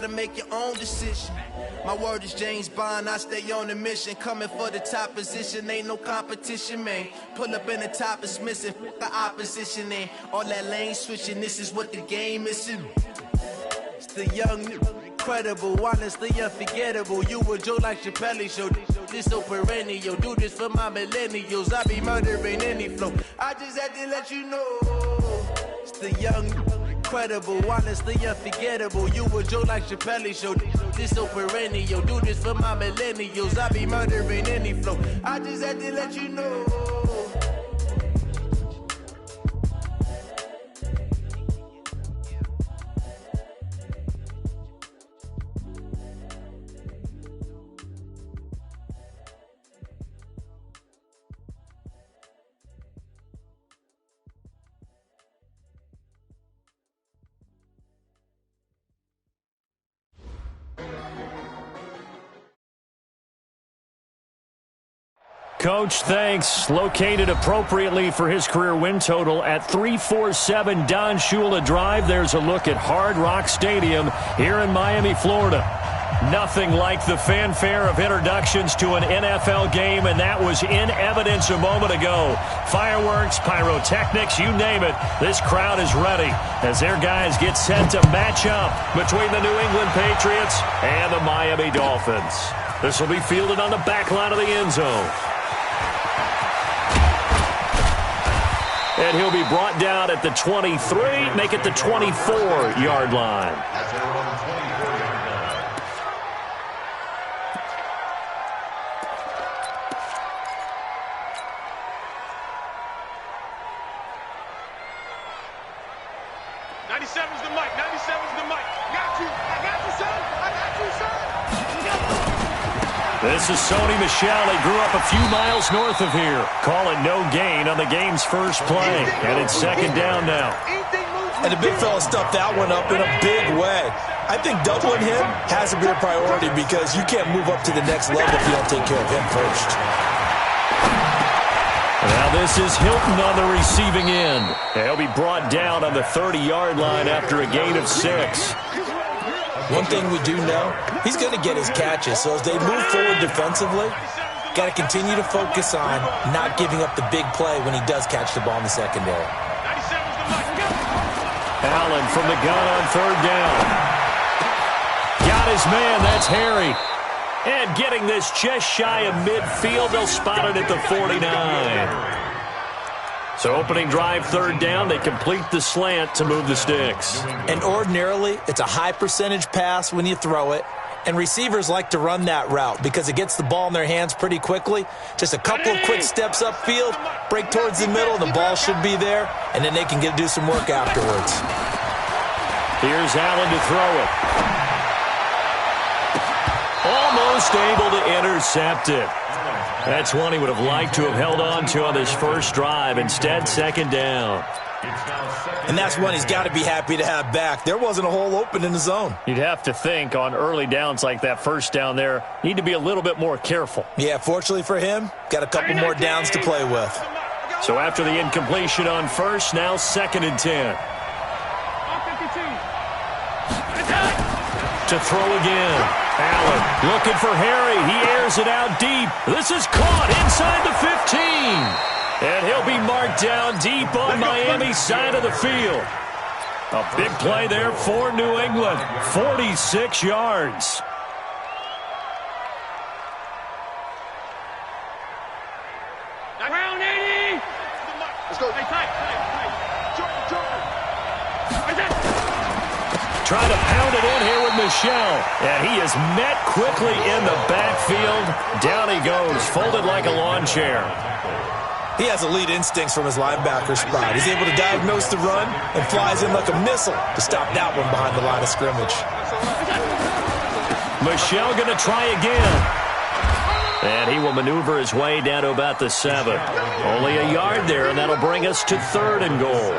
gotta make your own decision. My word is James Bond, I stay on a mission. Coming for the top position, ain't no competition, man. Pull up in the top is missing, fuck the opposition, and all that lane switching, this is what the game is. It's the young, incredible, honestly unforgettable. You a Joe like Chappelle show, this so perennial. Do this for my millennials, I be murdering any flow. I just had to let you know. It's the young, incredible, honestly unforgettable. You a Joe like Chappelle show, this so perennial. Do this for my millennials, I be murdering any flow. I just had to let you know. Coach, thanks. Located appropriately for his career win total at 347 Don Shula Drive. There's a look at Hard Rock Stadium here in Miami, Florida. Nothing like the fanfare of introductions to an NFL game, and that was in evidence a moment ago. Fireworks, pyrotechnics, you name it. This crowd is ready as their guys get set to match up between the New England Patriots and the Miami Dolphins. This will be fielded on the back line of the end zone. And he'll be brought down at the 23, make it the 24-yard line. This is Sony Michel. He grew up a few miles north of here. Call it no gain on the game's first play. And it's second down now. And the big fella stuffed that one up in a big way. I think doubling him has to be a priority because you can't move up to the next level if you don't take care of him first. Now this is Hilton on the receiving end. He'll be brought down on the 30-yard line after a gain of 6. One thing we do know, he's going to get his catches. So as they move forward defensively, got to continue to focus on not giving up the big play when he does catch the ball in the secondary. Allen from the gun on third down. Got his man, that's Harry. And getting this just shy of midfield, they'll spot it at the 49. So opening drive, third down, they complete the slant to move the sticks. And ordinarily, it's a high percentage pass when you throw it. And receivers like to run that route because it gets the ball in their hands pretty quickly. Just a couple of quick steps upfield, break towards the middle, the ball should be there, and then they can do some work afterwards. Here's Allen to throw it. Almost able to intercept it. That's one he would have liked to have held on to on this first drive. Instead, second down. And that's one he's got to be happy to have back. There wasn't a hole open in the zone. You'd have to think on early downs like that first down there, need to be a little bit more careful. Yeah, fortunately for him, got a couple more downs to play with. So after the incompletion on first, now second and 10. To throw again. Allen looking for Harry. He airs it out deep. This is caught inside the 15. And he'll be marked down deep on Miami's side of the field. A big play there for New England. 46 yards. Round 80. Let's go. Hey, tight. Trying to pound it in here with Michel. And he is met quickly in the backfield. Down he goes, folded like a lawn chair. He has elite instincts from his linebacker spot. He's able to diagnose the run and flies in like a missile to stop that one behind the line of scrimmage. Michel going to try again. And he will maneuver his way down to about the 7. Only a yard there, and that'll bring us to third and goal.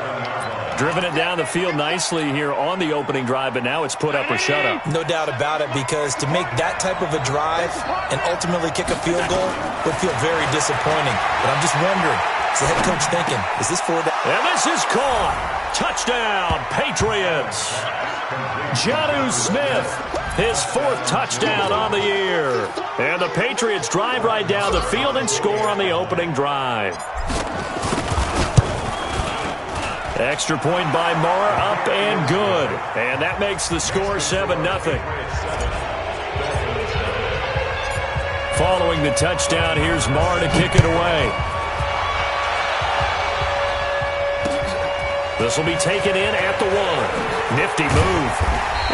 Driven it down the field nicely here on the opening drive, but now it's put up or shut up. No doubt about it, because to make that type of a drive and ultimately kick a field goal would feel very disappointing. But I'm just wondering, is the head coach thinking, is this 4 down? And this is caught. Touchdown, Patriots. Jonnu Smith his 4th touchdown on the year. And the Patriots drive right down the field and score on the opening drive. Extra point by Marr, up and good. And that makes the score 7-0. Following the touchdown, here's Marr to kick it away. This will be taken in at the 1. Nifty move.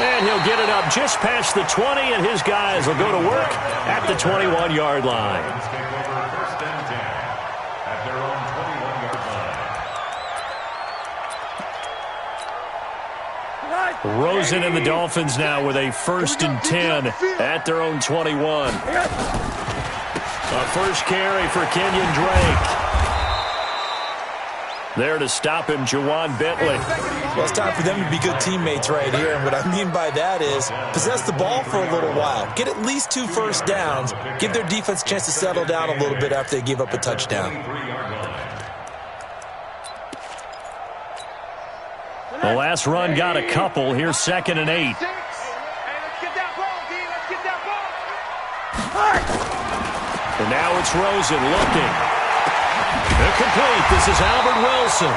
And he'll get it up just past the 20, and his guys will go to work at the 21-yard line. Rosen and the Dolphins now with a 1st and 10 at their own 21. A first carry for Kenyon Drake. There to stop him, Jawan Bentley. Well, it's time for them to be good teammates right here. And what I mean by that is possess the ball for a little while. Get at least 2 first downs. Give their defense a chance to settle down a little bit after they give up a touchdown. The last run got a couple. Here's 2nd and 8. And now it's Rosen looking. Incomplete. This is Albert Wilson.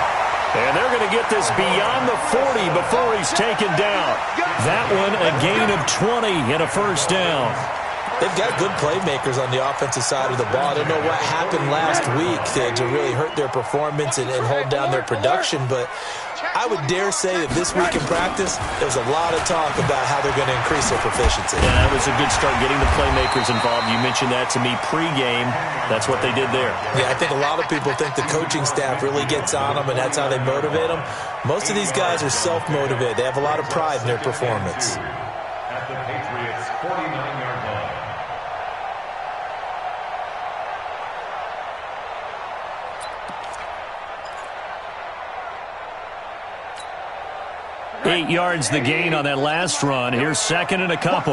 And they're going to get this beyond the 40 before he's taken down. That one a gain of 20 and a first down. They've got good playmakers on the offensive side of the ball. I don't know what happened last week to really hurt their performance and hold down their production, but I would dare say that this week in practice, there was a lot of talk about how they're going to increase their proficiency. Yeah, that was a good start, getting the playmakers involved. You mentioned that to me pregame. That's what they did there. Yeah, I think a lot of people think the coaching staff really gets on them, and that's how they motivate them. Most of these guys are self-motivated. They have a lot of pride in their performance. At the Patriots' 49-yard line. 8 yards the gain on that last run. Here's 2nd and a couple.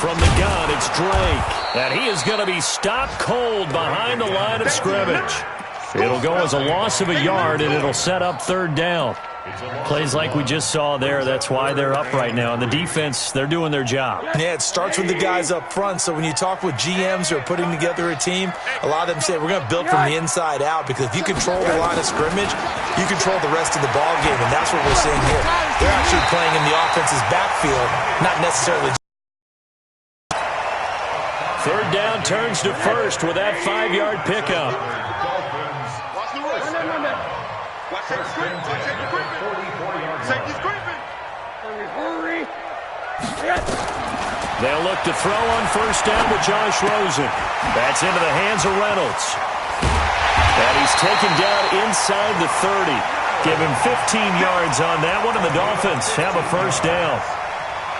From the gun, it's Drake. And he is going to be stopped cold behind the line of scrimmage. It'll go as a loss of a yard, and it'll set up 3rd down. Plays like we just saw there. That's why they're up right now. And the defense, they're doing their job. Yeah, it starts with the guys up front. So when you talk with GMs who are putting together a team, a lot of them say we're going to build from the inside out, because if you control the line of scrimmage, you control the rest of the ball game, and that's what we're seeing here. They're actually playing in the offense's backfield, not necessarily. 3rd down turns to 1st with that 5-yard pickup. They'll look to throw on 1st down with Josh Rosen. That's into the hands of Reynolds. And he's taken down inside the 30. Give him 15 yards on that one, and the Dolphins have a 1st down.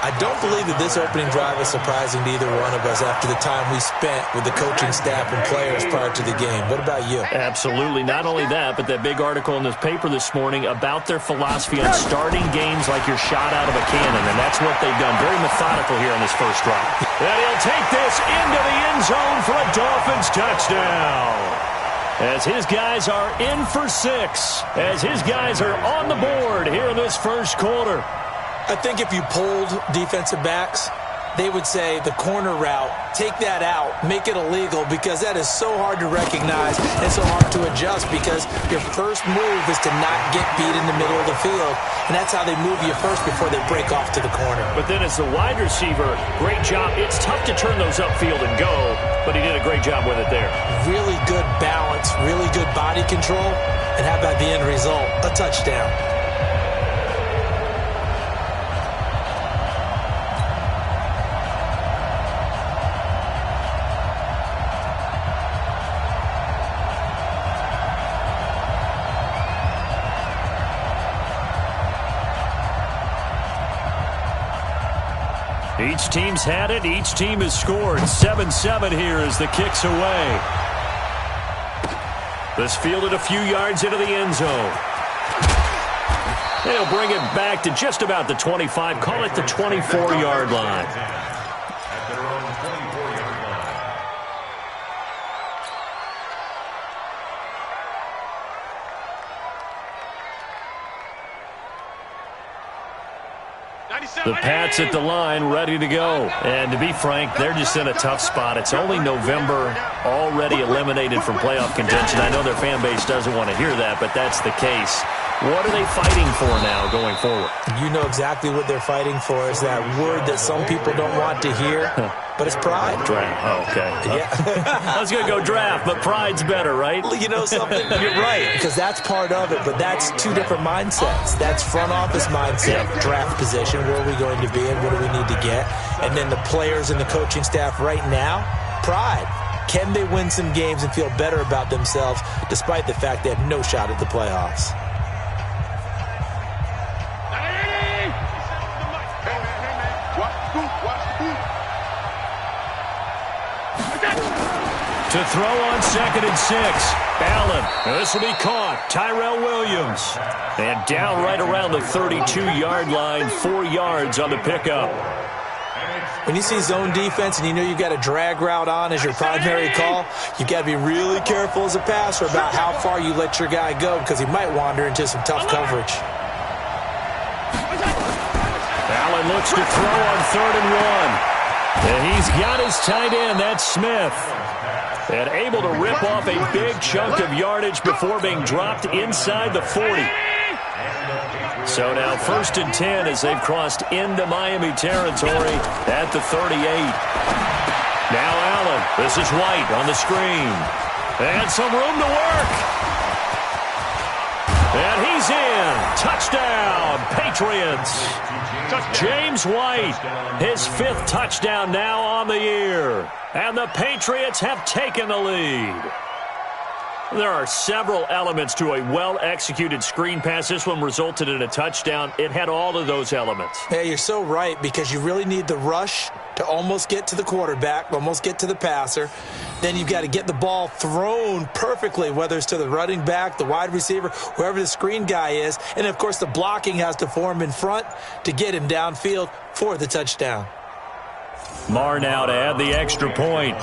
I don't believe that this opening drive is surprising to either one of us after the time we spent with the coaching staff and players prior to the game. What about you? Absolutely. Not only that, but that big article in the paper this morning about their philosophy on starting games like you're shot out of a cannon, and that's what they've done. Very methodical here on this first drive. And he'll take this into the end zone for a Dolphins touchdown. As his guys are in for 6, as his guys are on the board here in this first quarter. I think if you polled defensive backs, they would say the corner route, take that out, make it illegal, because that is so hard to recognize and so hard to adjust, because your first move is to not get beat in the middle of the field, and that's how they move you first before they break off to the corner. But then as the wide receiver, great job. It's tough to turn those upfield and go, but he did a great job with it there. Really good balance, really good body control, and how about the end result? A touchdown. Each team's had it. Each team has scored. 7-7 here as the kick's away. This fielded a few yards into the end zone. They'll bring it back to just about the 25. Call it the 24-yard line. At their own 24-yard line. The Pats at the line, ready to go. And to be frank, they're just in a tough spot. It's only November, already eliminated from playoff contention. I know their fan base doesn't want to hear that, but that's the case. What are they fighting for now going forward? You know exactly what they're fighting for. Is that word that some people don't want to hear, but it's pride. Draft. Oh, okay. Yeah. I was going to go draft, but pride's better, right? You know something? You're right, because that's part of it, but that's two different mindsets. That's front office mindset, draft position, where are we going to be and what do we need to get? And then the players and the coaching staff right now, pride. Can they win some games and feel better about themselves despite the fact they have no shot at the playoffs? To throw on 2nd and 6. Allen. This will be caught. Tyrell Williams. And down right around the 32-yard line. 4 yards on the pickup. When you see zone defense and you know you've got a drag route on as your primary call, you've got to be really careful as a passer about how far you let your guy go because he might wander into some tough coverage. Allen looks to throw on 3rd and 1. And he's got his tight end. That's Smith. And able to rip off a big chunk of yardage before being dropped inside the 40. So now 1st and 10 as they've crossed into Miami territory at the 38. Now Allen. This is White on the screen. And some room to work. And he's in. Touchdown, Patriots. James White, his 5th touchdown now on the year. And the Patriots have taken the lead. There are several elements to a well-executed screen pass. This one resulted in a touchdown. It had all of those elements. Yeah, you're so right because you really need the rush to almost get to the quarterback, almost get to the passer. Then you've got to get the ball thrown perfectly, whether it's to the running back, the wide receiver, whoever the screen guy is. And, of course, the blocking has to form in front to get him downfield for the touchdown. Marr now to add the extra point.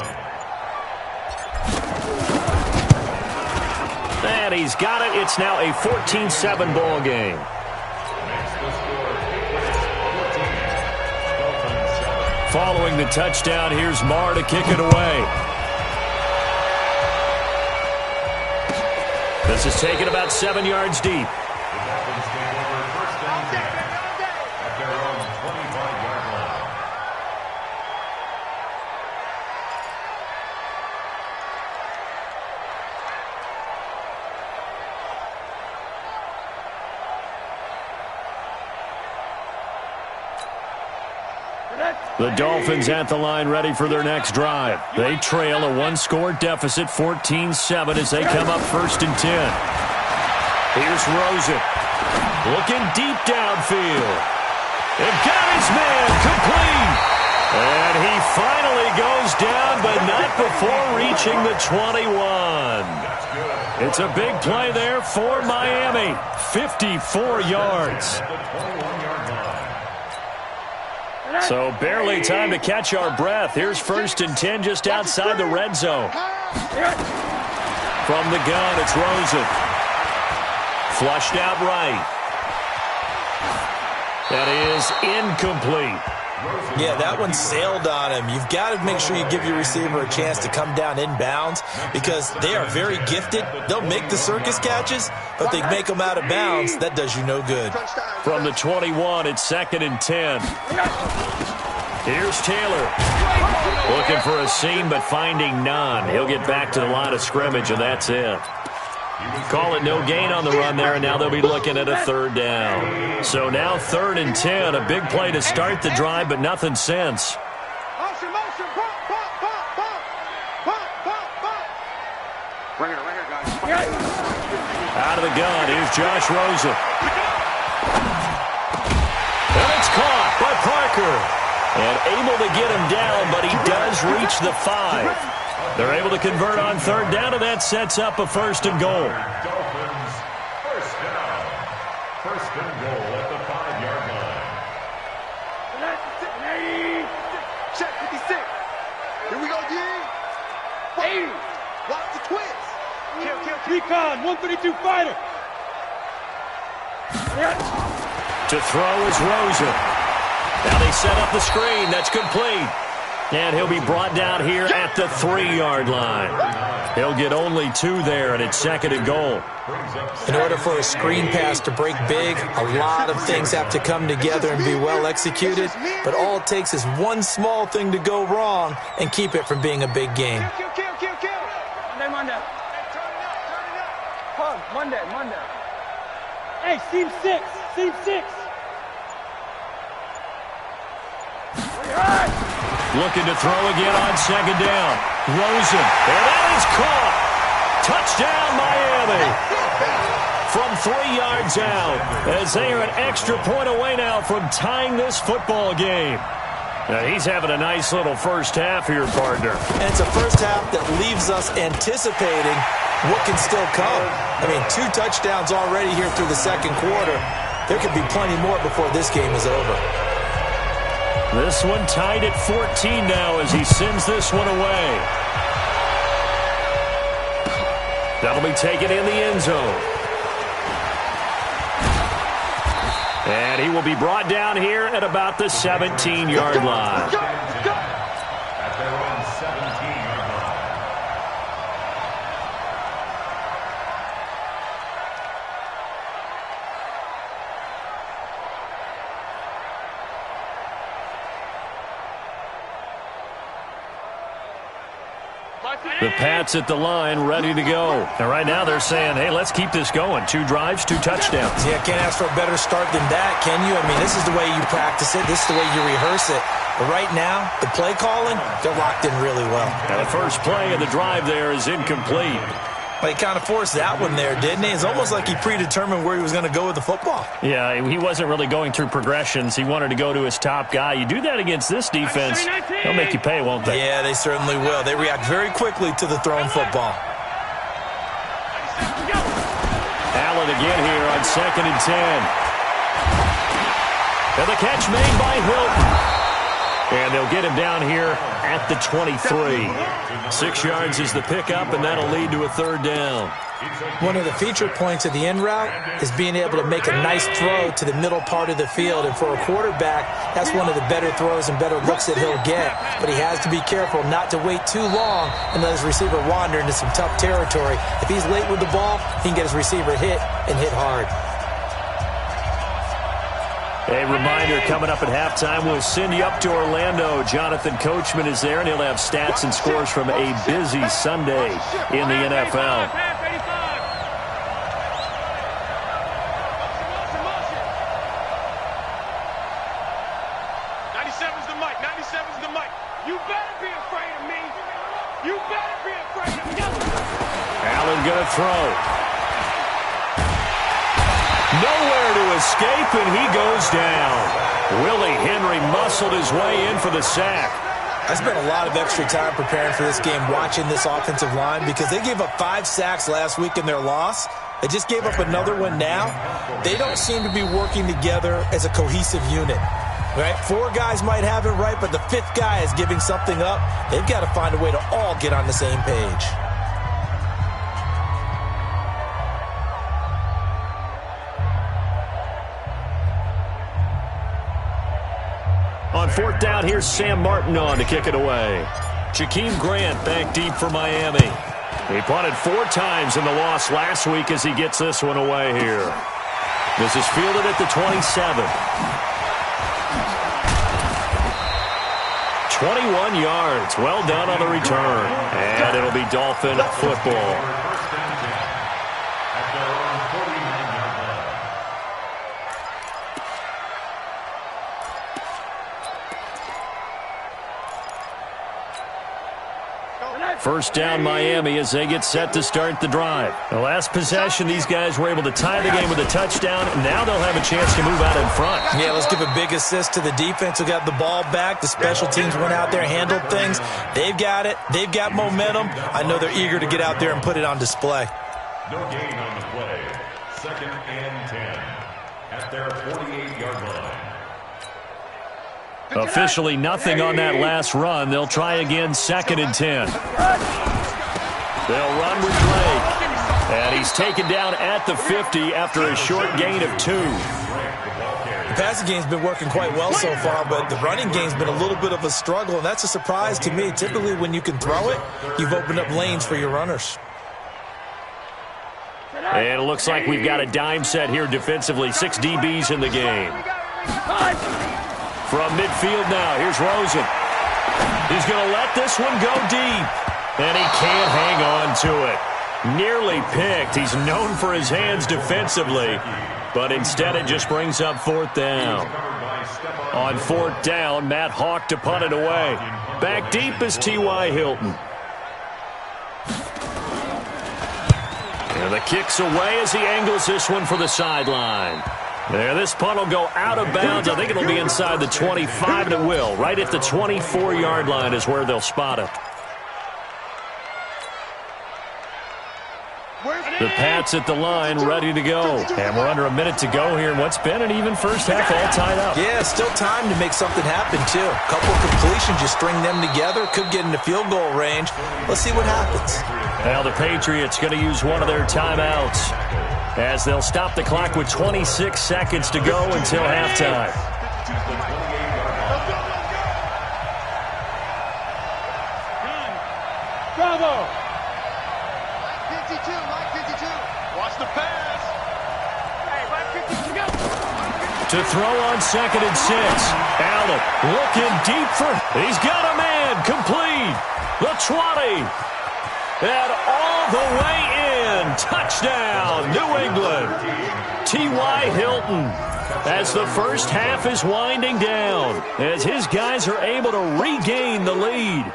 And he's got it. It's now a 14-7 ball game. Following the touchdown, here's Marr to kick it away. This is taken about 7 yards deep. The Dolphins at the line ready for their next drive. They trail a 1-score deficit, 14-7 as they come up 1st and 10. Here's Rosen. Looking deep downfield. They've got his man complete. And he finally goes down, but not before reaching the 21. It's a big play there for Miami. 54 yards. So barely time to catch our breath. Here's 1st and 10 just outside the red zone. From the gun, it's Rosen. Flushed out right. That is incomplete. Yeah, that one sailed on him. You've got to make sure you give your receiver a chance to come down inbounds because they are very gifted. They'll make the circus catches, but they make them out of bounds. That does you no good. From the 21, it's 2nd and 10. Here's Taylor. Looking for a seam, but finding none. He'll get back to the line of scrimmage, and that's it. Call it no gain on the run there, and now they'll be looking at a 3rd down. So now 3rd and 10, a big play to start the drive, but nothing since. Out of the gun, here's Josh Rosen. And it's caught by Parker. And able to get him down, but he does reach the 5. They're able to convert on 3rd down, and that sets up a 1st and goal. Dolphins, 1st down. 1st and goal at the 5-yard line. Check 56. Here we go, D. 80. Watch the twins. Recon, 132 fighter. To throw is Rosen. Now they set up the screen. That's complete. And he'll be brought down here at the 3-yard line. He'll get only 2 there, and it's 2nd and goal. In order for a screen pass to break big, a lot of things have to come together and be well executed. But all it takes is one small thing to go wrong and keep it from being a big game. Monday. Monday. Hey, seam 6. Looking to throw again on 2nd down. Rosen, and that is caught. Touchdown, Miami. From 3 yards out, as they are an extra point away now from tying this football game. Now, he's having a nice little first half here, partner. And it's a first half that leaves us anticipating what can still come. I mean, 2 touchdowns already here through the 2nd quarter. There could be plenty more before this game is over. This one tied at 14 now as he sends this one away. That'll be taken in the end zone. And he will be brought down here at about the 17-yard line. At their own 17-yard line. The Pats at the line, ready to go. And right now they're saying, hey, let's keep this going. 2 drives, 2 touchdowns. Yeah, can't ask for a better start than that, can you? I mean, this is the way you practice it. This is the way you rehearse it. But right now, the play calling, they're locked in really well. And the first play of the drive there is incomplete. Well, he kind of forced that one there, didn't he? It's almost like he predetermined where he was going to go with the football. Yeah, he wasn't really going through progressions. He wanted to go to his top guy. You do that against this defense, they'll make you pay, won't they? Yeah, they certainly will. They react very quickly to the thrown football. Allen again here on 2nd and 10. And the catch made by Hilton. And they'll get him down here at the 23. 6 yards is the pickup, and that'll lead to a 3rd down. One of the feature points of the in route is being able to make a nice throw to the middle part of the field. And for a quarterback, that's one of the better throws and better looks that he'll get. But he has to be careful not to wait too long and let his receiver wander into some tough territory. If he's late with the ball, he can get his receiver hit and hit hard. A reminder, coming up at halftime, we'll send you up to Orlando. Jonathan Coachman is there, and he'll have stats and scores from a busy Sunday in the NFL. You better be afraid of me. You better be afraid of me. Allen gonna throw. Nowhere to escape, and he goes down. Willie Henry muscled his way in for the sack. I spent a lot of extra time preparing for this game, watching this offensive line, because they gave up 5 sacks last week in their loss. They just gave up another one now. They don't seem to be working together as a cohesive unit. Right? 4 guys might have it right, but the 5th guy is giving something up. They've got to find a way to all get on the same page. On 4th down, here's Sam Martin on to kick it away. Jakeem Grant back deep for Miami. He punted 4 times in the loss last week as he gets this one away here. This is fielded at the 27. 21 yards. Well done on the return. And it'll be Dolphin football. First down Miami as they get set to start the drive. The last possession, these guys were able to tie the game with a touchdown, and now they'll have a chance to move out in front. Yeah, let's give a big assist to the defense who got the ball back. The special teams went out there, handled things. They've got it. They've got momentum. I know they're eager to get out there and put it on display. No gain on the play. 2nd and 10 at their 48-yard line. Officially nothing on that last run. They'll try again 2nd and 10. They'll run with Drake. And he's taken down at the 50 after a short gain of 2. The passing game's been working quite well so far, but the running game's been a little bit of a struggle, and that's a surprise to me. Typically, when you can throw it, you've opened up lanes for your runners. And it looks like we've got a dime set here defensively. 6 DBs in the game. From midfield now, here's Rosen. He's going to let this one go deep. And he can't hang on to it. Nearly picked. He's known for his hands defensively. But instead it just brings up 4th down. On 4th down, Matt Hawk to punt it away. Back deep is T.Y. Hilton. And the kick's away as he angles this one for the sideline. There, this punt will go out of bounds. I think it'll be inside the 25, and it will. Right at the 24-yard line is where they'll spot it. The Pats at the line, ready to go. And we're under a minute to go here in what's been an even first half, all tied up. Yeah, still time to make something happen, too. A couple of completions, just string them together. Could get into field goal range. Let's see what happens. Now the Patriots going to use one of their timeouts as they'll stop the clock with 26 seconds to go until halftime. Bravo! Watch the pass. To throw on 2nd and 6. Allen looking deep for. He's got a man. Complete. The 20. And all the way in. Touchdown, New England. T.Y. Hilton. As the first half is winding down. As his guys are able to regain the lead.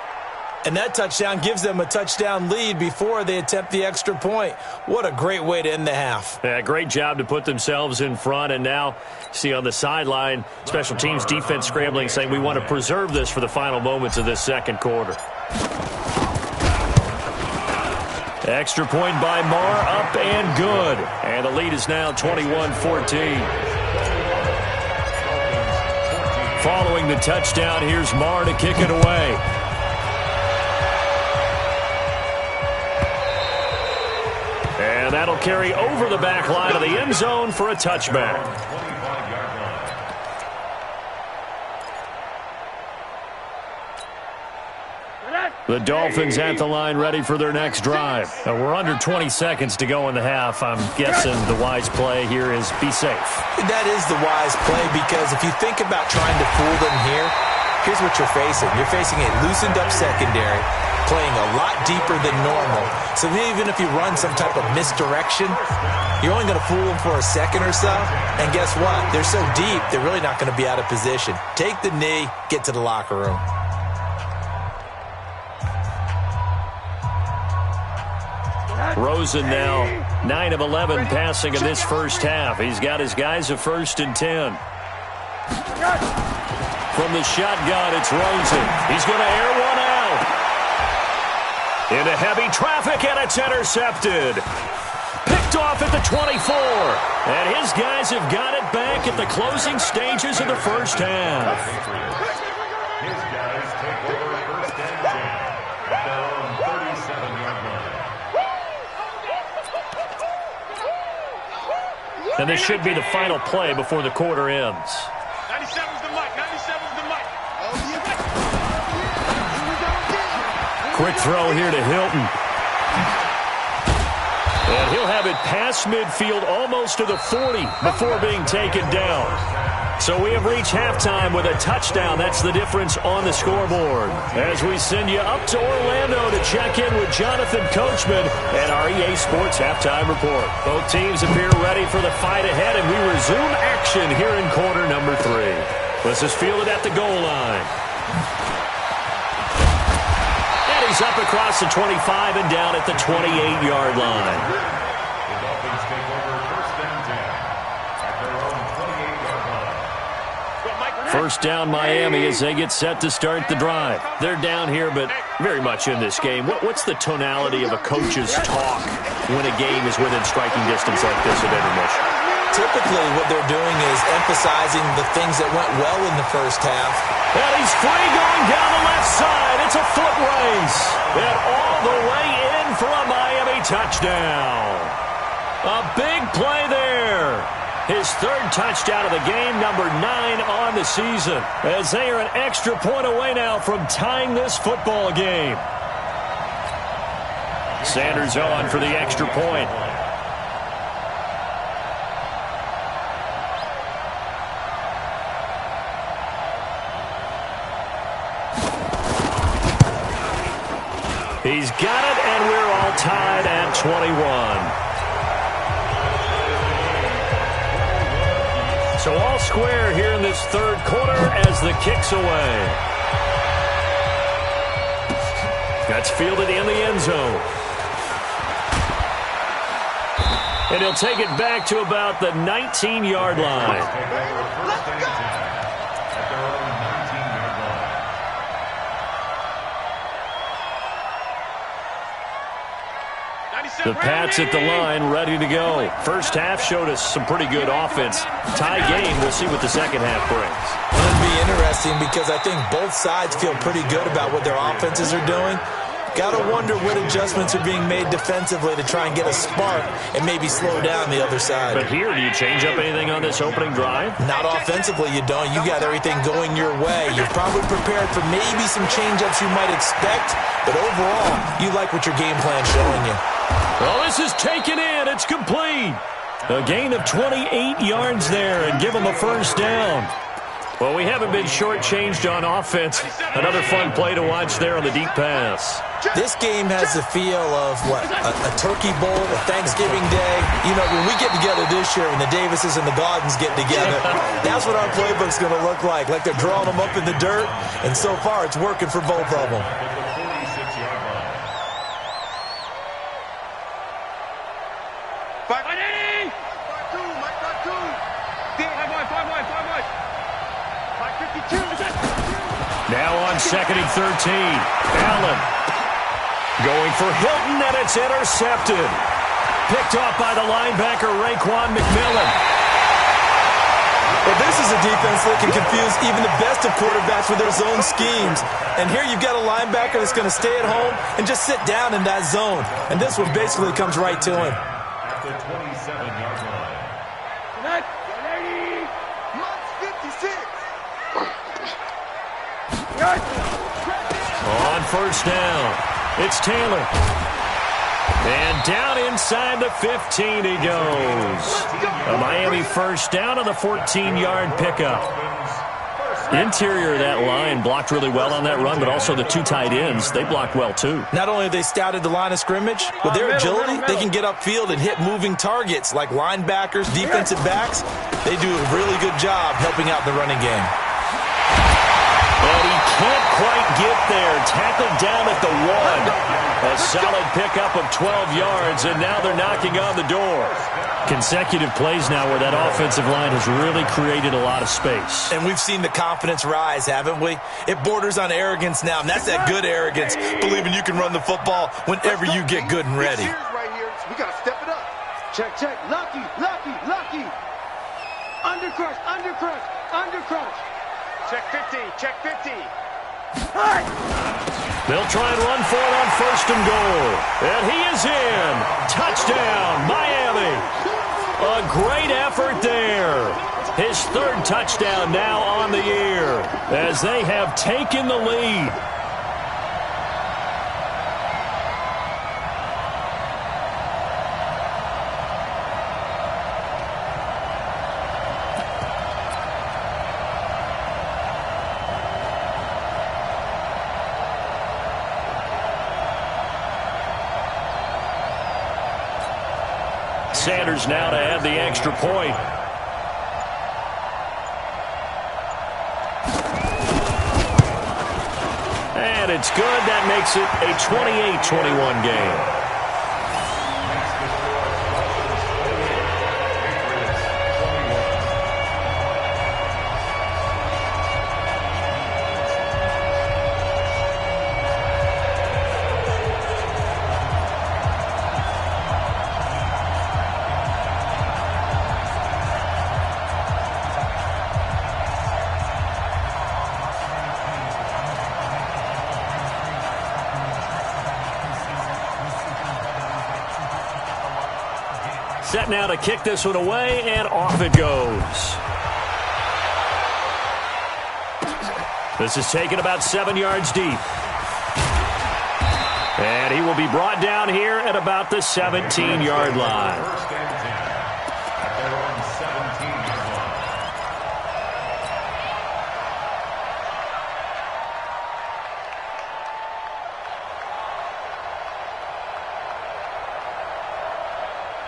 And that touchdown gives them a touchdown lead before they attempt the extra point. What a great way to end the half. Yeah, great job to put themselves in front. And now, see on the sideline, special teams defense scrambling, saying we want to preserve this for the final moments of this second quarter. Extra point by Marr, up and good. And the lead is now 21-14. Following the touchdown, here's Marr to kick it away. And that'll carry over the back line of the end zone for a touchback. The Dolphins at the line ready for their next drive. We're under 20 seconds to go in the half. I'm guessing the wise play here is be safe. That is the wise play, because if you think about trying to fool them here, here's what you're facing. You're facing a loosened up secondary, playing a lot deeper than normal. So even if you run some type of misdirection, you're only going to fool them for a second or so. And guess what? They're so deep, they're really not going to be out of position. Take the knee, get to the locker room. Rosen now 9 of 11 passing in this first half. He's got his guys a 1st and 10. From the shotgun, it's Rosen. He's going to air one out. Into heavy traffic, and it's intercepted. Picked off at the 24. And his guys have got it back at the closing stages of the first half. His guys take over 1st and 10. Down 37-yard line. And this should be the final play before the quarter ends. 97's the mic. 97's the mic. Quick throw here to Hilton. And he'll have it past midfield almost to the 40 before being taken down. So we have reached halftime with a touchdown. That's the difference on the scoreboard. As we send you up to Orlando to check in with Jonathan Coachman and our EA Sports Halftime Report. Both teams appear ready for the fight ahead, and we resume action here in quarter number 3. This is fielded at the goal line. And he's up across the 25 and down at the 28-yard line. The Dolphins take over 1st and 10 at their own 28-yard line. First down Miami as they get set to start the drive. They're down here, but very much in this game. What's the tonality of a coach's talk when a game is within striking distance like this at intermission? Typically, what they're doing is emphasizing the things that went well in the first half. And he's free going down the left side. It's a foot race. And all the way in in for a Miami touchdown. A big play there. His third touchdown of the game, number 9 on the season, as they are an extra point away now from tying this football game. Sanders on for the extra point. He's got it, and we're all tied at 21. So all square here in this third quarter as the kick's away. That's fielded in the end zone. And he'll take it back to about the 19-yard line. The Pats at the line, ready to go. First half showed us some pretty good offense. Tie game, we'll see what the second half brings. It'll be interesting because I think both sides feel pretty good about what their offenses are doing. Got to wonder what adjustments are being made defensively to try and get a spark and maybe slow down the other side. But here, do you change up anything on this opening drive? Not offensively, you don't. You got everything going your way. You're probably prepared for maybe some change-ups you might expect, but overall, you like what your game plan's showing you. Well, this is taken in. It's complete. A gain of 28 yards there and give them a first down. Well, we haven't been shortchanged on offense. Another fun play to watch there on the deep pass. This game has the feel of, what, a turkey bowl, a Thanksgiving day. You know, when we get together this year, when the Davises and the Gaudens get together, that's what our playbook's going to look like they're drawing them up in the dirt, and so far it's working for both of them. Now on 2nd and 13. Allen going for Hilton, and it's intercepted. Picked off by the linebacker, Raekwon McMillan. Well, this is a defense that can confuse even the best of quarterbacks with their zone schemes. And here you've got a linebacker that's going to stay at home and just sit down in that zone. And this one basically comes right to him. At the 27-yard line. On first down, it's Taylor. And down inside the 15 he goes. A Miami first down on the 14-yard pickup. Interior of that line blocked really well on that run, but also the two tight ends, they blocked well too. Not only have they scouted the line of scrimmage, with their agility, they can get upfield and hit moving targets like linebackers, defensive backs. They do a really good job helping out the running game. And he can't quite get there. Tackled down at the 1. A solid pickup of 12 yards, and now they're knocking on the door. Consecutive plays now where that offensive line has really created a lot of space. And we've seen the confidence rise, haven't we? It borders on arrogance now, and that's that good arrogance, believing you can run the football whenever you get good and ready. Right here. We got to step it up. Check. Lucky. Undercrush. Check 50. They'll try and run for it on 1st and goal. And he is in. Touchdown, Miami. A great effort there. His 3rd touchdown now on the year as they have taken the lead. Sanders now to add the extra point. And it's good. That makes it a 28-21 game. Set now to kick this one away, and off it goes. This is taken about 7 yards deep. And he will be brought down here at about the 17-yard line. First and 10 at their own 17-yard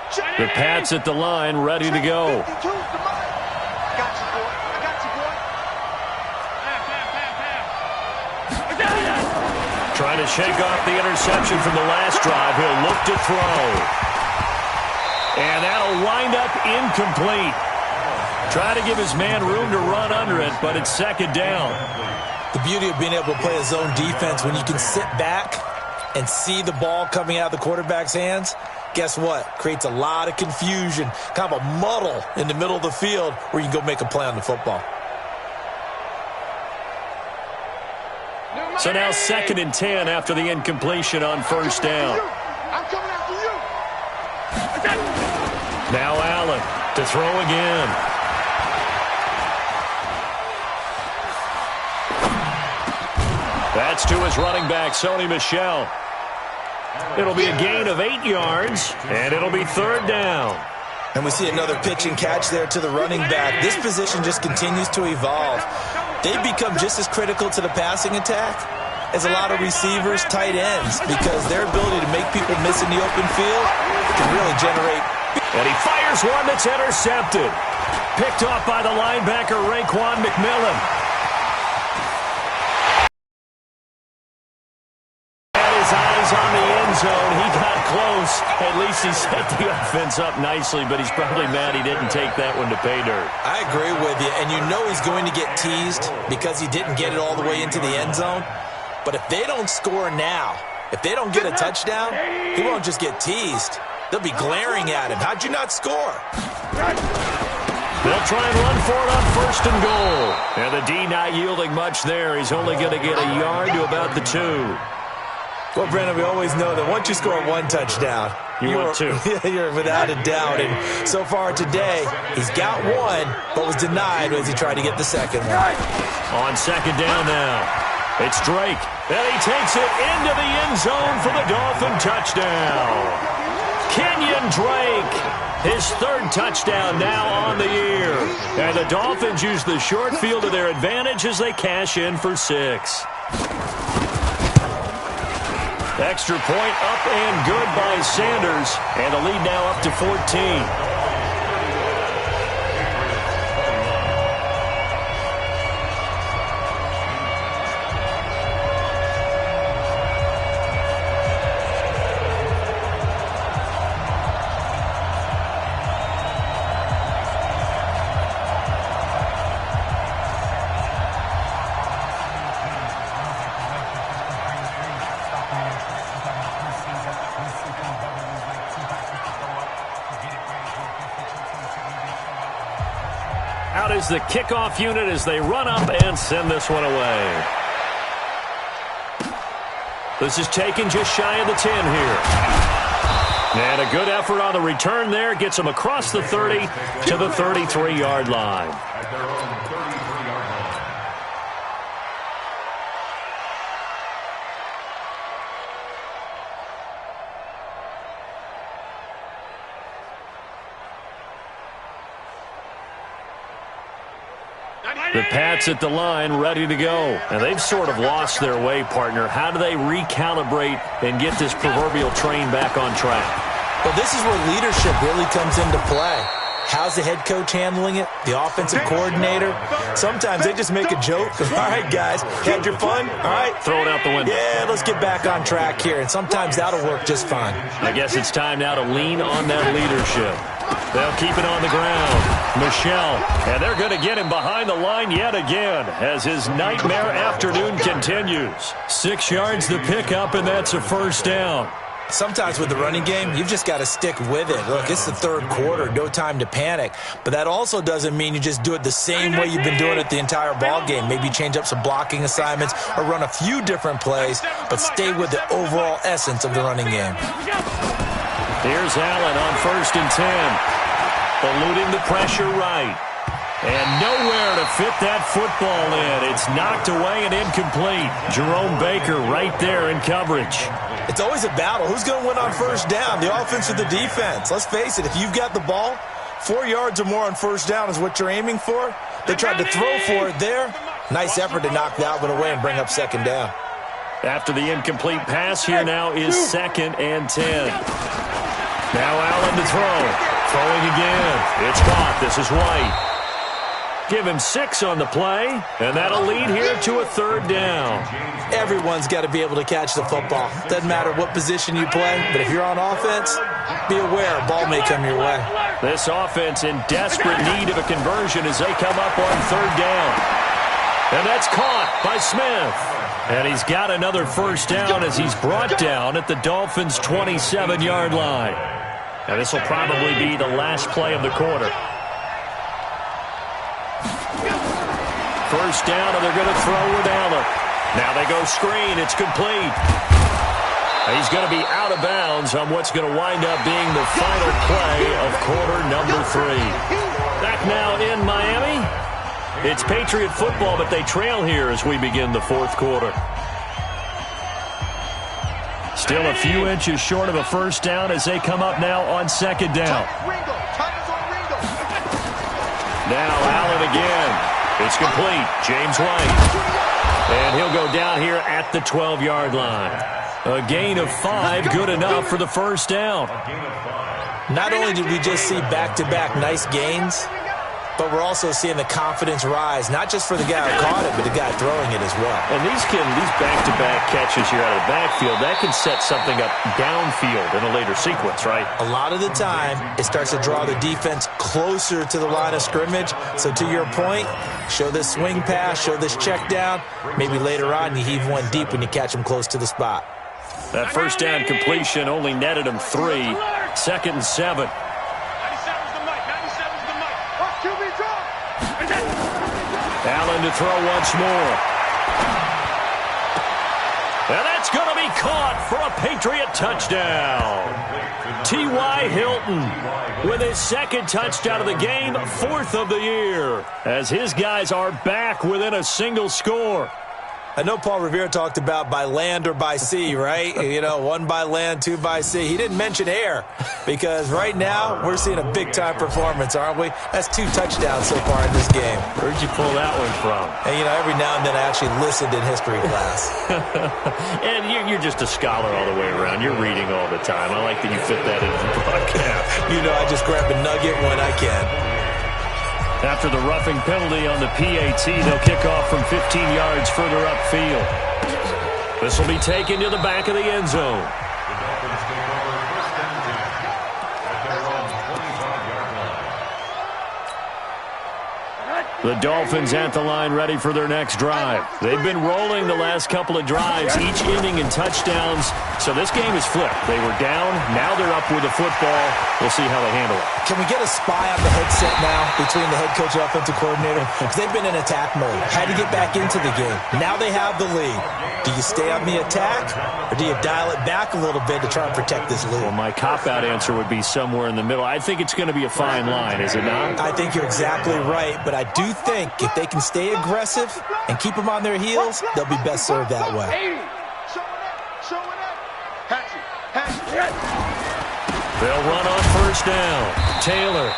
line. The Pats at the line, ready to go. Trying to shake off the interception from the last drive. He'll look to throw. And that'll wind up incomplete. Try to give his man room to run under it, but it's second down. The beauty of being able to play a zone defense when you can sit back and see the ball coming out of the quarterback's hands, guess what? Creates a lot of confusion, kind of a muddle in the middle of the field where you can go make a play on the football. So now 2nd and 10 after the incompletion on first down. I'm coming after you. Now Allen to throw again. That's to his running back, Sony Michel. It'll be a gain of 8 yards, and it'll be 3rd down. And we see another pitch and catch there to the running back. This position just continues to evolve. They've become just as critical to the passing attack as a lot of receivers, tight ends, because their ability to make people miss in the open field can really generate. And he fires one that's intercepted. Picked off by the linebacker, Raekwon McMillan. Had his eyes on the end zone. He got close. At least he set the offense up nicely, but he's probably mad he didn't take that one to pay dirt. I agree with you, and you know he's going to get teased because he didn't get it all the way into the end zone. But if they don't score now, if they don't get a touchdown, he won't just get teased. They'll be glaring at him. How'd you not score? They'll try and run for it on 1st and goal. And the D not yielding much there. He's only going to get a yard to about the 2. Well, Brandon, we always know that once you score one touchdown, you're 2. You're without a doubt. And so far today, he's got one, but was denied as he tried to get the second one. On 2nd down now, it's Drake. And he takes it into the end zone for the Dolphin touchdown. Kenyon Drake, his 3rd touchdown now on the year. And the Dolphins use the short field to their advantage as they cash in for 6. Extra point up and good by Sanders. And the lead now up to 14. Out is the kickoff unit as they run up and send this one away. This is taken just shy of the 10 here. And a good effort on the return there. Gets them across the 30 to the 33-yard line. At their own 33-yard line. The Pats at the line, ready to go. And they've sort of lost their way, partner. How do they recalibrate and get this proverbial train back on track? Well, this is where leadership really comes into play. How's the head coach handling it? The offensive coordinator? Sometimes they just make a joke. All right, guys, had your fun? All right. Throw it out the window. Yeah, let's get back on track here. And sometimes that'll work just fine. I guess it's time now to lean on that leadership. They'll keep it on the ground. Michel, and they're going to get him behind the line yet again as his nightmare afternoon continues. 6 yards the pickup, and that's a 1st down. Sometimes with the running game, you've just got to stick with it. Look, it's the 3rd quarter, no time to panic. But that also doesn't mean you just do it the same way you've been doing it the entire ball game. Maybe change up some blocking assignments or run a few different plays, but stay with the overall essence of the running game. Here's Allen on 1st and 10. Eluding the pressure right. And nowhere to fit that football in. It's knocked away and incomplete. Jerome Baker right there in coverage. It's always a battle. Who's going to win on 1st down, the offense or the defense? Let's face it, if you've got the ball, 4 yards or more on 1st down is what you're aiming for. They tried to throw for it there. Nice effort to knock that one away and bring up 2nd down. After the incomplete pass, here now is 2nd and 10. Now Allen to throw. Throwing again. It's caught. This is White. Give him 6 on the play, and that'll lead here to a 3rd down. Everyone's got to be able to catch the football. Doesn't matter what position you play, but if you're on offense, be aware a ball may come your way. This offense in desperate need of a conversion as they come up on 3rd down. And that's caught by Smith. And he's got another 1st down as he's brought down at the Dolphins' 27-yard line. And this will probably be the last play of the quarter. 1st down, and they're going to throw with Allen. Now they go screen. It's complete. He's going to be out of bounds on what's going to wind up being the final play of quarter number 3. Back now in Miami. It's Patriot football, but they trail here as we begin the 4th quarter. Still a few inches short of a 1st down as they come up now on 2nd down. Now Allen again. It's complete. James White. And he'll go down here at the 12-yard line. A gain of 5, good enough for the 1st down. Not only did we just see back-to-back nice gains, but we're also seeing the confidence rise, not just for the guy who caught it, but the guy throwing it as well. And these back-to-back catches here out of the backfield, that can set something up downfield in a later sequence, right? A lot of the time, it starts to draw the defense closer to the line of scrimmage. So to your point, show this swing pass, show this check down. Maybe later on you heave one deep when you catch them close to the spot. That 1st down completion only netted him 3. 2nd and 7. Allen to throw once more. And that's going to be caught for a Patriot touchdown. T.Y. Hilton with his 2nd touchdown of the game, 4th of the year, as his guys are back within a single score. I know Paul Revere talked about by land or by sea, right? You know, 1 by land, 2 by sea. He didn't mention air because right now we're seeing a big-time performance, aren't we? That's 2 touchdowns so far in this game. Where'd you pull that one from? And, you know, every now and then I actually listened in history class. And you're just a scholar all the way around. You're reading all the time. I like that you fit that into the podcast. You know, I just grab a nugget when I can. After the roughing penalty on the PAT, they'll kick off from 15 yards further upfield. This will be taken to the back of the end zone. The Dolphins at the line ready for their next drive. They've been rolling the last couple of drives, each inning in touchdowns. So this game is flipped. They were down. Now they're up with the football. We'll see how they handle it. Can we get a spy on the headset now between the head coach and offensive coordinator? Because they've been in attack mode. Had to get back into the game. Now they have the lead. Do you stay on the attack, or do you dial it back a little bit to try and protect this lead? Well, my cop-out answer would be somewhere in the middle. I think it's going to be a fine line, is it not? I think you're exactly right, but I do think if they can stay aggressive and keep them on their heels, they'll be best served that way. They'll run on 1st down. Taylor.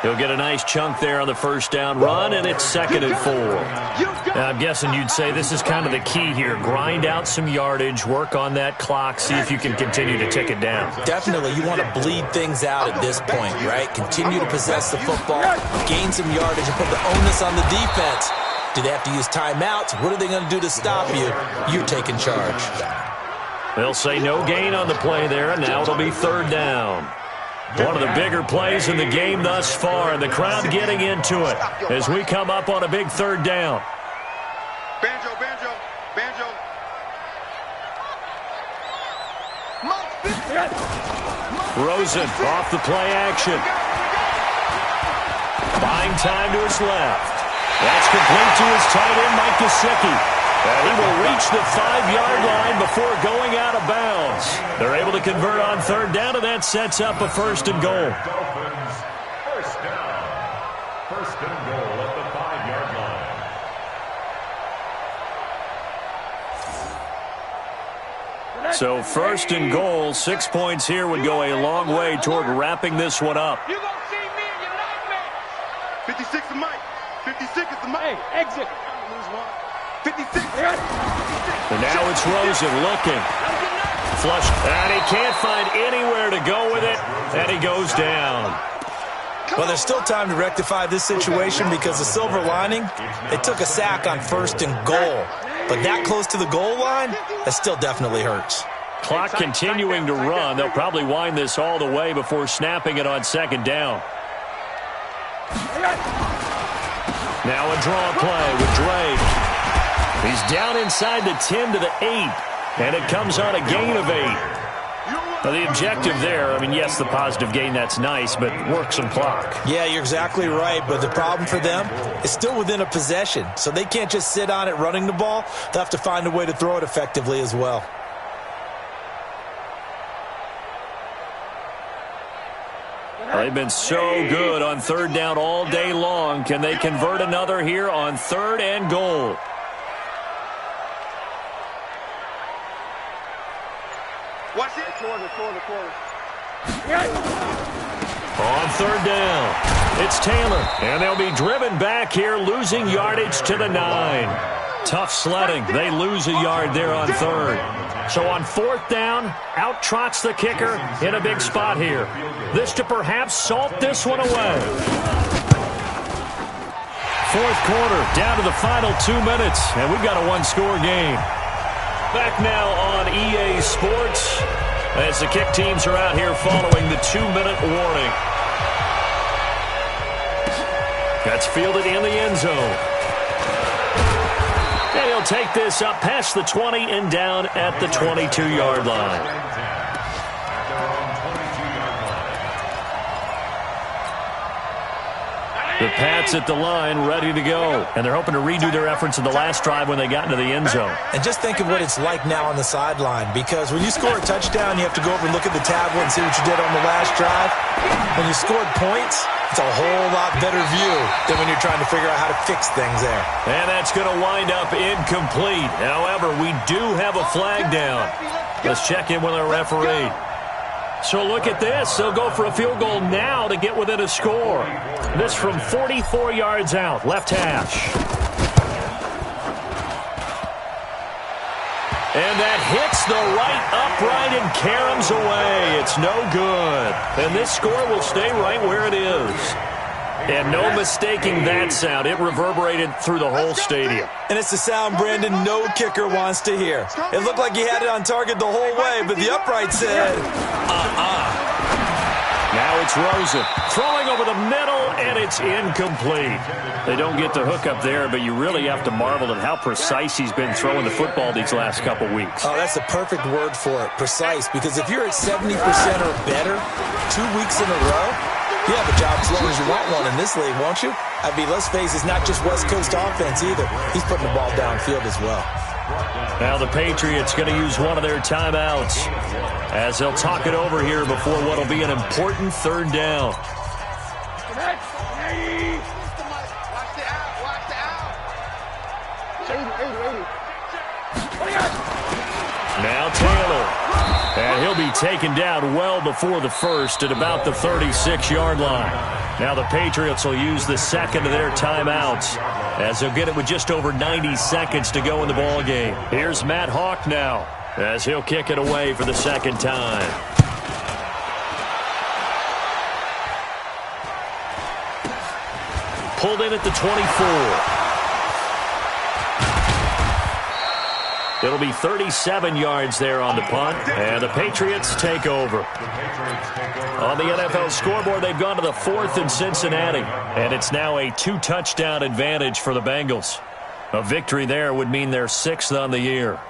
He'll get a nice chunk there on the 1st down run, and it's 2nd and 4. Now, I'm guessing you'd say this is kind of the key here. Grind out some yardage, work on that clock, see if you can continue to tick it down. Definitely. You want to bleed things out at this point, right? Continue to possess the football, gain some yardage, and put the onus on the defense. Do they have to use timeouts? What are they going to do to stop you? You're taking charge. They'll say no gain on the play there, and now it'll be 3rd down. One of the bigger plays in the game thus far, and the crowd getting into it as we come up on a big 3rd down. Banjo, banjo, banjo. Rosen off the play action. Buying time to his left. That's complete to his tight end, Mike Gesicki. And he will reach the 5-yard line before going out of bounds. They're able to convert on third down, and that sets up a 1st and goal. Dolphins, first down. 1st and goal at the 5-yard line. So 1st and goal, 6 points here would go a long way toward wrapping this one up. You gonna see me in your nightmares. 56 is Mike. 56 is the Mike. Hey, exit. Lose one. 56. And now it's Rosen looking. Flush. And he can't find anywhere to go with it. And he goes down. Well, there's still time to rectify this situation because the silver lining, it took a sack on 1st and goal. But that close to the goal line, that still definitely hurts. Clock continuing to run. They'll probably wind this all the way before snapping it on 2nd down. Now a draw play with Drake. He's down inside the 10 to the 8. And it comes on a gain of 8. Now the objective there, I mean, yes, the positive gain, that's nice, but work some clock. Yeah, you're exactly right, but the problem for them is still within a possession, so they can't just sit on it running the ball. They'll have to find a way to throw it effectively as well. They've been so good on 3rd down all day long. Can they convert another here on 3rd and goal? Watch it. Corner. On 3rd down, it's Taylor. And they'll be driven back here, losing yardage to the 9. Tough sledding. They lose a yard there on 3rd. So on 4th down, out trots the kicker in a big spot here. This to perhaps salt this one away. 4th quarter, down to the final 2 minutes, and we've got a 1-score game. Back now on EA Sports as the kick teams are out here following the 2-minute warning. That's fielded in the end zone. And he'll take this up past the 20 and down at the 22-yard line. The Pats at the line, ready to go. And they're hoping to redo their efforts in the last drive when they got into the end zone. And just think of what it's like now on the sideline, because when you score a touchdown, you have to go over and look at the tablet and see what you did on the last drive. When you scored points, it's a whole lot better view than when you're trying to figure out how to fix things there. And that's going to wind up incomplete. However, we do have a flag down. Let's check in with our referee. So look at this. They'll go for a field goal now to get within a score. This from 44 yards out, left hash. And that hits the right upright and caroms away. It's no good. And this score will stay right where it is. And no mistaking that sound. It reverberated through the whole stadium. And it's the sound, Brandon, no kicker wants to hear. It looked like he had it on target the whole way, but the upright said, Now it's Rosen throwing over the middle, and it's incomplete. They don't get the hook up there, but you really have to marvel at how precise he's been throwing the football these last couple weeks. Oh, that's the perfect word for it, precise, because if you're at 70% or better 2 weeks in a row, you have a job as long as you want one in this league, won't you? I mean, let's face it, it's not just West Coast offense either. He's putting the ball downfield as well. Now the Patriots going to use one of their timeouts as they'll talk it over here before what will be an important 3rd down. Now Taylor. And he'll be taken down well before the first at about the 36-yard line. Now the Patriots will use the second of their timeouts as they'll get it with just over 90 seconds to go in the ball game. Here's Matt Hawk now as he'll kick it away for the second time. Pulled in at the 24. It'll be 37 yards there on the punt, and the Patriots take over. On the NFL scoreboard, they've gone to the 4th in Cincinnati, and it's now a 2-touchdown advantage for the Bengals. A victory there would mean they're 6th on the year.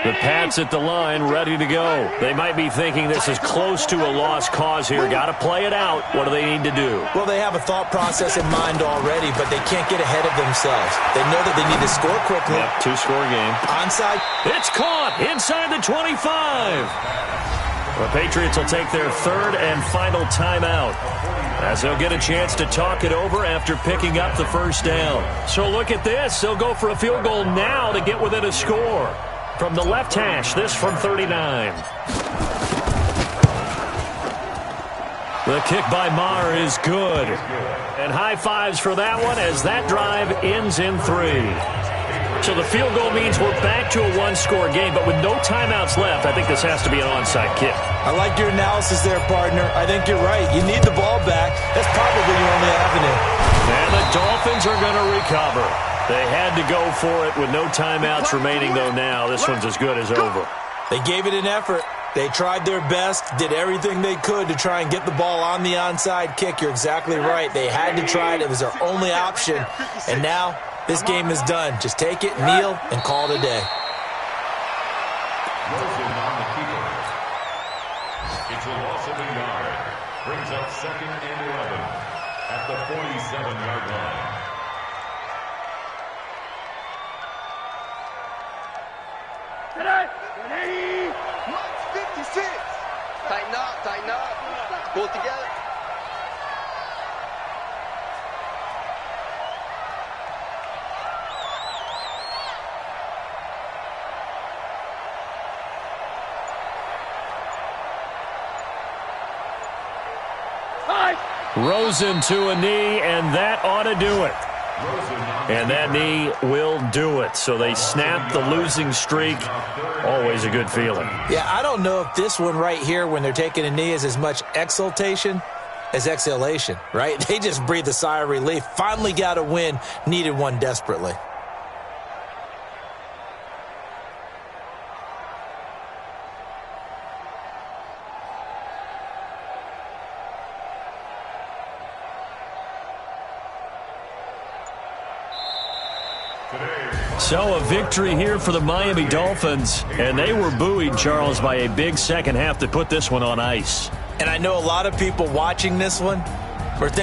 The Pats at the line, ready to go. They might be thinking this is close to a lost cause here. Got to play it out. What do they need to do? Well, they have a thought process in mind already, but they can't get ahead of themselves. They know that they need to score quickly. Yep, two-score game. Onside. It's caught inside the 25. The Patriots will take their third and final timeout, as they'll get a chance to talk it over after picking up the first down. So look at this. They'll go for a field goal now to get within a score. From the left hash, this from 39. The kick by Maher is good. And high fives for that one as that drive ends in 3. So the field goal means we're back to a one-score game, but with no timeouts left, I think this has to be an onside kick. I like your analysis there, partner. I think you're right. You need the ball back. That's probably your only avenue. And the Dolphins are going to recover. They had to go for it with no timeouts remaining, though now. This one's as good as over. They gave it an effort. They tried their best, did everything they could to try and get the ball on the onside kick. You're exactly right. They had to try it. It was their only option. And now this game is done. Just take it, kneel, and call it a day. Rosen on the keeper. It's a loss of a yard. Brings up 2nd and 11 at the 47-yard line. Mike's 56. Tighten up, tighten up. Pull it together. Rosen to a knee, and that ought to do it. And that knee will do it. So they snap the losing streak. Always a good feeling. Yeah, I don't know if this one right here, when they're taking a knee, is as much exultation as exhalation, right? They just breathe a sigh of relief. Finally got a win. Needed one desperately. So a victory here for the Miami Dolphins, and they were buoyed, Charles, by a big second half to put this one on ice. And I know a lot of people watching this one were thinking,